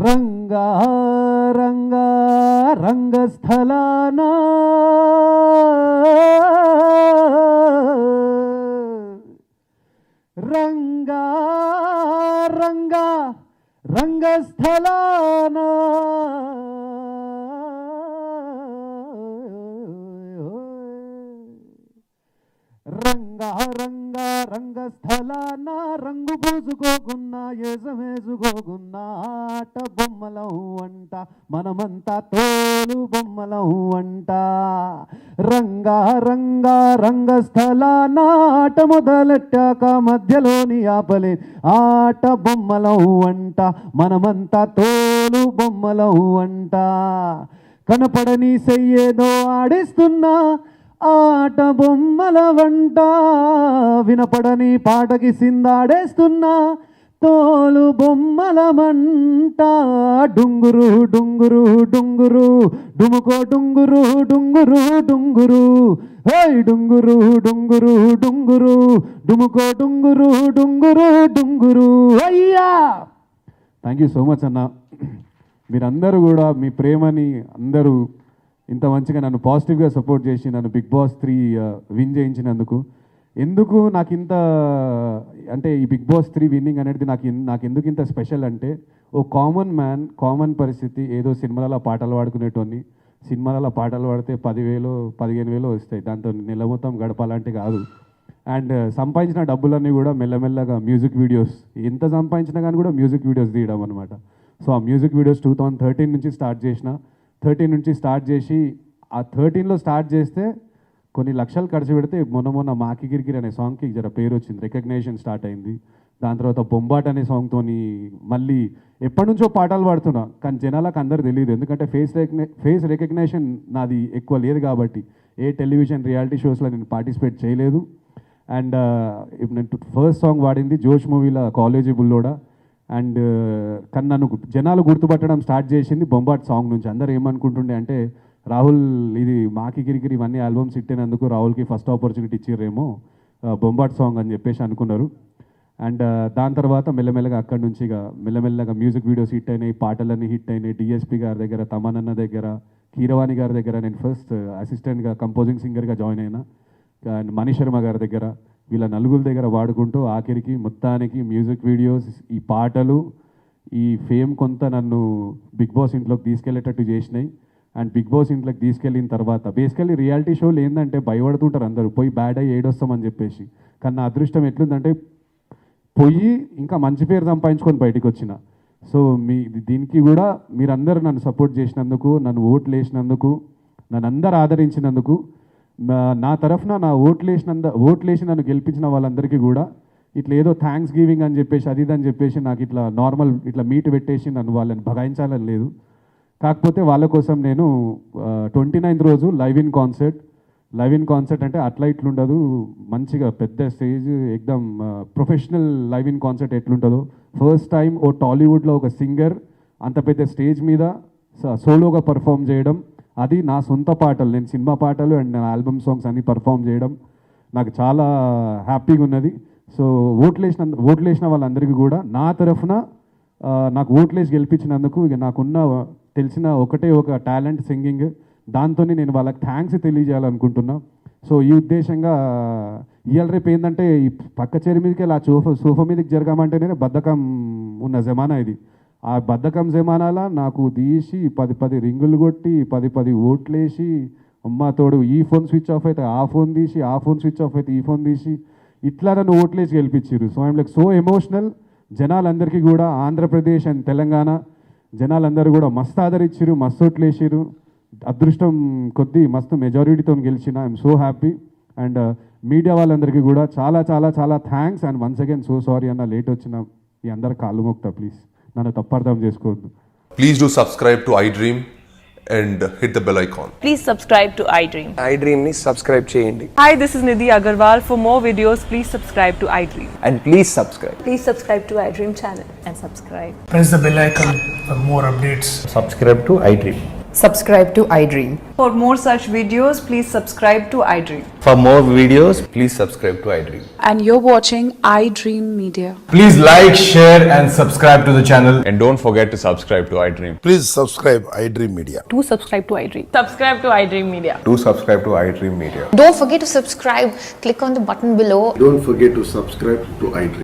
రంగా రంగా రంగస్థలానా రంగా రంగా రంగస్థలానా రంగా రంగా రంగస్థలాన రంగు పూసుకోకున్నా ఏసమేసుకోకున్నా ఆట బొమ్మలం అంట మనమంతా తోలు బొమ్మలం అంట రంగా రంగా రంగస్థలాన ఆట మొదలెట్టాక మధ్యలోని ఆపలే ఆట బొమ్మలం అంట మనమంతా తోలు బొమ్మలం అంట కనపడని చెయ్యేదో ఆడిస్తున్నా ఆట బొమ్మల వంట వినపడని పాటకి సిందాడేస్తున్నా తోలు బొమ్మల మంట డుంగురు డుంగురు డుంగురు డుముకో డుంగురు డుంగురు డుంగురు హోయ్ డుంగురు డుంగురు డుంగురు డుముకో డుంగురు డుంగురు డుంగురు అయ్యా. థ్యాంక్ యూ సో మచ్ అన్న. మీరందరూ కూడా మీ ప్రేమని అందరూ ఇంత మంచిగా నన్ను పాజిటివ్గా సపోర్ట్ చేసి నన్ను బిగ్ బాస్ 3 విన్ చేయించినందుకు. ఎందుకు నాకు ఇంత అంటే ఈ బిగ్ బాస్ 3 విన్నింగ్ అనేది నాకు ఎందుకు ఇంత స్పెషల్ అంటే, ఓ కామన్ మ్యాన్ కామన్ పరిస్థితి, ఏదో సినిమాలలో పాటలు పాడుకునేటోని, సినిమాలలో పాటలు పాడితే 10,000 15,000 వస్తాయి, దాంతో నెల మొత్తం గడపాలంటే కాదు. అండ్ సంపాదించిన డబ్బులన్నీ కూడా మెల్లమెల్లగా మ్యూజిక్ వీడియోస్, ఎంత సంపాదించినా కానీ కూడా మ్యూజిక్ వీడియోస్ తీయడం అనమాట. సో ఆ మ్యూజిక్ వీడియోస్ 2013 నుంచి స్టార్ట్ చేసిన. 13 నుంచి స్టార్ట్ చేసి ఆ 13లో స్టార్ట్ చేస్తే కొన్ని లక్షలు ఖర్చు పెడితే మొన్న మాకి గిరిగిరి అనే సాంగ్కి జర పేరు వచ్చింది, రికగ్నేషన్ స్టార్ట్ అయింది. దాని తర్వాత బొంబాట్ అనే సాంగ్తో మళ్ళీ ఎప్పటి నుంచో పాటలు పాడుతున్నా, కానీ జనాలకు అందరు తెలియదు, ఎందుకంటే ఫేస్ రికగ్నేషన్ నాది ఎక్కువ లేదు కాబట్టి ఏ టెలివిజన్ రియాలిటీ షోస్లో నేను పార్టిసిపేట్ చేయలేదు. అండ్ ఇప్పుడు నేను ఫస్ట్ సాంగ్ వాడింది జోష్ మూవీలో కాలేజీ బుల్లోడా. అండ్ కానీ నన్ను జనాలు గుర్తుపట్టడం స్టార్ట్ చేసింది బొంబాట్ సాంగ్ నుంచి. అందరూ ఏమనుకుంటుండే అంటే, రాహుల్ ఇది మాకి గిరిగిరి ఇవన్నీ ఆల్బమ్స్ ఇట్టినందుకు రాహుల్కి ఫస్ట్ ఆపర్చునిటీ ఇచ్చిర్రేమో బొంబాట్ సాంగ్ అని చెప్పేసి అనుకున్నారు. అండ్ దాని తర్వాత మెల్లమెల్లగా అక్కడి నుంచి ఇక మెల్లమెల్లగా మ్యూజిక్ వీడియోస్ హిట్ అయినాయి, పాటలన్నీ హిట్ అయినాయి. డిఎస్పి గారి దగ్గర, తమనన్న దగ్గర, కీరవాణి గారి దగ్గర నేను ఫస్ట్ అసిస్టెంట్గా కంపోజింగ్ సింగర్గా జాయిన్ అయినా. అండ్ మనీష్ శర్మ గారి దగ్గర, వీళ్ళ నలుగురు దగ్గర వాడుకుంటూ ఆఖరికి మొత్తానికి మ్యూజిక్ వీడియోస్, ఈ పాటలు, ఈ ఫేమ్ కొంత నన్ను బిగ్ బాస్ ఇంట్లోకి తీసుకెళ్లేటట్టు చేసినాయి. అండ్ బిగ్ బాస్ ఇంట్లోకి తీసుకెళ్ళిన తర్వాత బేసికల్లీ రియాలిటీ షోలు ఏంటంటే భయపడుతుంటారు అందరూ, పోయి బ్యాడ్ అయ్యి ఏడొస్తామని చెప్పేసి. కానీ నా అదృష్టం ఎట్లుందంటే పోయి ఇంకా మంచి పేరు సంపాదించుకొని బయటికి వచ్చిన. సో దీనికి కూడా మీరందరూ నన్ను సపోర్ట్ చేసినందుకు, నన్ను ఓట్లు వేసినందుకు, నన్ను అందరు ఆదరించినందుకు, నా తరఫున నా ఓట్లేసి నన్ను గెలిపించిన వాళ్ళందరికీ కూడా ఇట్లా ఏదో థ్యాంక్స్ గివింగ్ అని చెప్పేసి అది ఇదని చెప్పేసి నాకు ఇట్లా నార్మల్ ఇట్లా మీట్ పెట్టేసి నన్ను వాళ్ళని భగాయించాలని లేదు. కాకపోతే వాళ్ళ కోసం నేను 29th రోజు లైవ్ ఇన్ కాన్సర్ట్ అంటే అట్లా ఇట్లుండదు, మంచిగా పెద్ద స్టేజ్, ఎక్దమ్ ప్రొఫెషనల్ లైవ్ ఇన్ కాన్సర్ట్ ఎట్లుంటుందో, ఫస్ట్ టైం ఓ టాలీవుడ్లో ఒక సింగర్ అంత పెద్ద స్టేజ్ మీద సోలోగా పర్ఫామ్ చేయడం, అది నా సొంత పాటలు, నేను సినిమా పాటలు అండ్ నా ఆల్బమ్ సాంగ్స్ అన్నీ పర్ఫామ్ చేయడం నాకు చాలా హ్యాపీగా ఉన్నది. సో ఓట్లేసిన వాళ్ళందరికీ కూడా నా తరఫున నాకు ఓట్లేసి గెలిపించినందుకు ఇక నాకున్న తెలిసిన ఒక టాలెంట్ సింగింగ్, దాంతో నేను వాళ్ళకి థ్యాంక్స్ తెలియజేయాలనుకుంటున్నా. సో ఈ ఉద్దేశంగా ఇవాళ రేపు ఏంటంటే ఈ పక్క చెరి మీదకి వెళ్ళి ఆ సోఫా మీదకి జరగమంటేనే బద్ధకం ఉన్న జమానా ఇది. ఆ బద్ధకం జమానాలా నాకు తీసి 10 రింగులు కొట్టి 10 ఓట్లేసి, అమ్మ తోడు ఈ ఫోన్ స్విచ్ ఆఫ్ అయితే ఆ ఫోన్ తీసి, ఆ ఫోన్ స్విచ్ ఆఫ్ అయితే ఈ ఫోన్ తీసి, ఇట్లా నన్ను ఓట్లేసి గెలిపించారు. So I'm like so emotional. జనాలందరికీ కూడా ఆంధ్రప్రదేశ్ అండ్ తెలంగాణ జనాలందరూ కూడా మస్తు ఆదరించారు, మస్తు ఓట్లేసారు. అదృష్టం కొద్దీ మస్తు మెజారిటీతో గెలిచిన. I'm so happy. And media వాళ్ళందరికీ కూడా చాలా చాలా చాలా thanks. And once again so sorry అన్న, లేట్ వచ్చిన ఈ అందరు కాళ్ళు మోక్తా, ప్లీజ్ నన్ను తప్పర్థం చేసుకోవద్దు. Please do subscribe to iDream and hit the bell icon. Please subscribe to iDream. iDream ni subscribe cheyandi. Hi, this is Nidhi Agarwal. For more videos, please subscribe to iDream. And please subscribe. Please subscribe to iDream channel and subscribe. Press the bell icon for more updates. Subscribe to iDream. Subscribe to iDream. For more such videos, please subscribe to iDream. For more videos, please subscribe to iDream. And you're watching iDream Media. Please like, share, and subscribe to the channel. And don't forget to subscribe to iDream. Please subscribe iDream Media. Do subscribe to iDream. Subscribe to iDream Media. Do subscribe to iDream Media. Don't forget to subscribe. Click on the button below. Don't forget to subscribe to iDream.